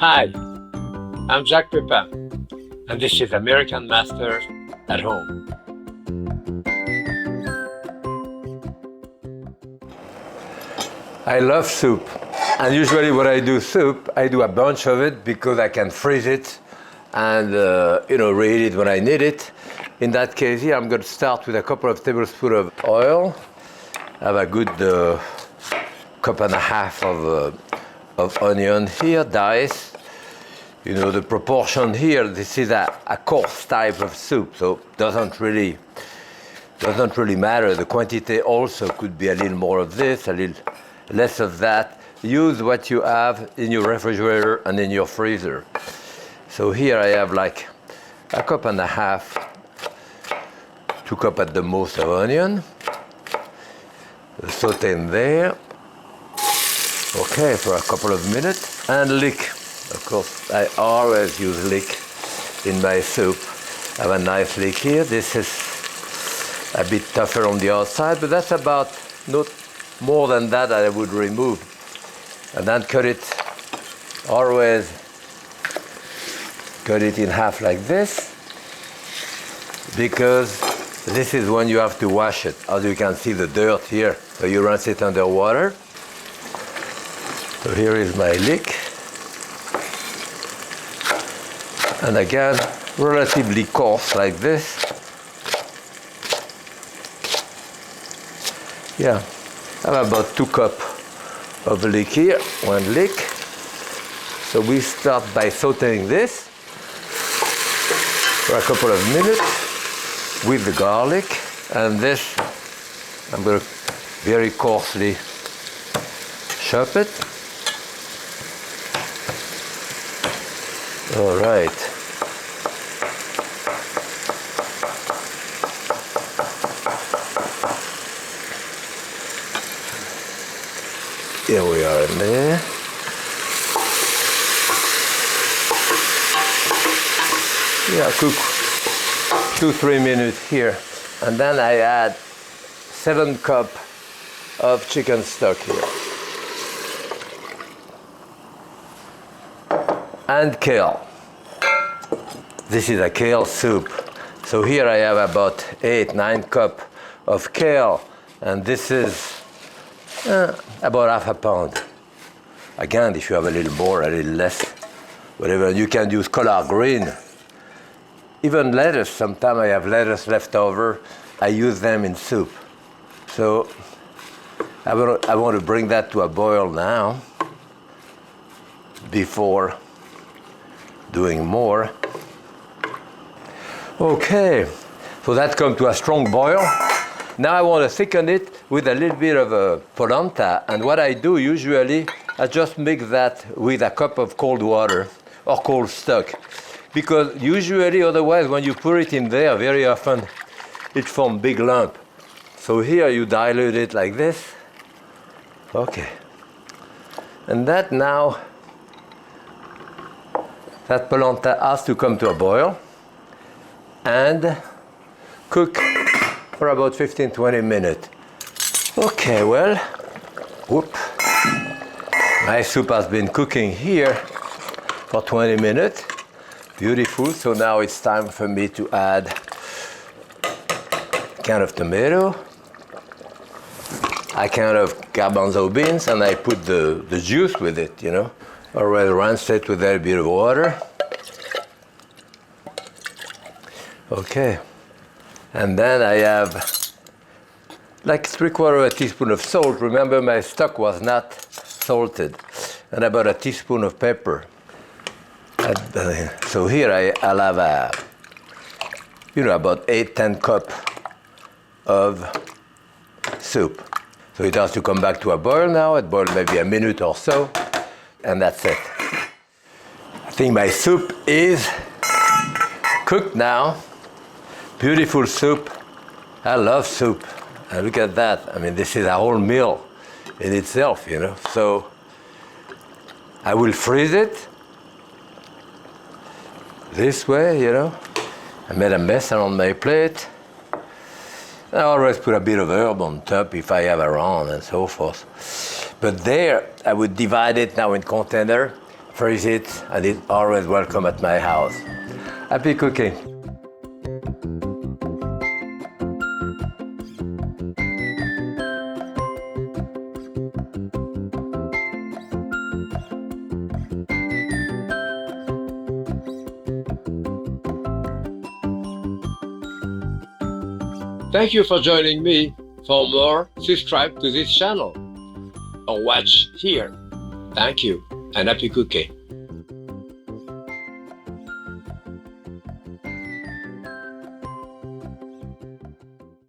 Hi, I'm Jacques Pépin, and this is American Master at Home. I love soup, and usually when I do soup, I do a bunch of it because I can freeze it and reheat it when I need it. In that case here, I'm going to start with a couple of tablespoons of oil. I have a good cup and a half of onion here, diced. You know, the proportion here, this is a coarse type of soup, so it doesn't really matter. The quantity also could be a little more of this, a little less of that. Use what you have in your refrigerator and in your freezer. So here I have like a cup and a half, 2 cups at the most of onion. Saute in there. Okay, for a couple of minutes. And lick. Of course, I always use lick in my soup. I have a nice lick here. This is a bit tougher on the outside, but that's about not more than that I would remove. And then always cut it in half like this, because this is when you have to wash it. As you can see the dirt here, so you rinse it under water. So here is my lick. And again, relatively coarse like this. Yeah, I have about 2 cups of lick here, 1 lick. So we start by sauteing this for a couple of minutes with the garlic. And this, I'm going to very coarsely chop it. All right. Here we are in there. Yeah, cook 2-3 minutes here. And then I add 7 cups of chicken stock here. And kale. This is a kale soup. So here I have about 8-9 cups of kale. And this is about half a pound. Again, if you have a little more, a little less, whatever. You can use collard green. Even lettuce, sometimes I have lettuce left over. I use them in soup. So I want to bring that to a boil now before doing more. Okay, so that comes to a strong boil. Now I want to thicken it with a little bit of polenta, and what I do usually, I just mix that with a cup of cold water or cold stock, because usually otherwise when you put it in there, very often it forms big lump. So here you dilute it like this. Okay, and that now, that polenta has to come to a boil and cook for about 15-20 minutes. Okay, well, whoop. My soup has been cooking here for 20 minutes. Beautiful, so now it's time for me to add a can of tomato, a can of garbanzo beans, and I put the juice with it, you know. Already rinse it with a little bit of water. Okay, and then I have like 3/4 teaspoon of salt. Remember, my stock was not salted. And about a teaspoon of pepper. So here I'll have about 8-10 cups of soup. So it has to come back to a boil now. It boils maybe a minute or so, and that's it. I think my soup is cooked now. Beautiful soup. I love soup. And look at that. I mean, this is a whole meal in itself, you know. So I will freeze it this way, you know. I made a mess on my plate. I always put a bit of herb on top if I have around and so forth. But there, I would divide it now in container freeze it, and it's always welcome at my house. Happy cooking. Thank you for joining me. For more, subscribe to this channel or watch here. Thank you and happy cooking.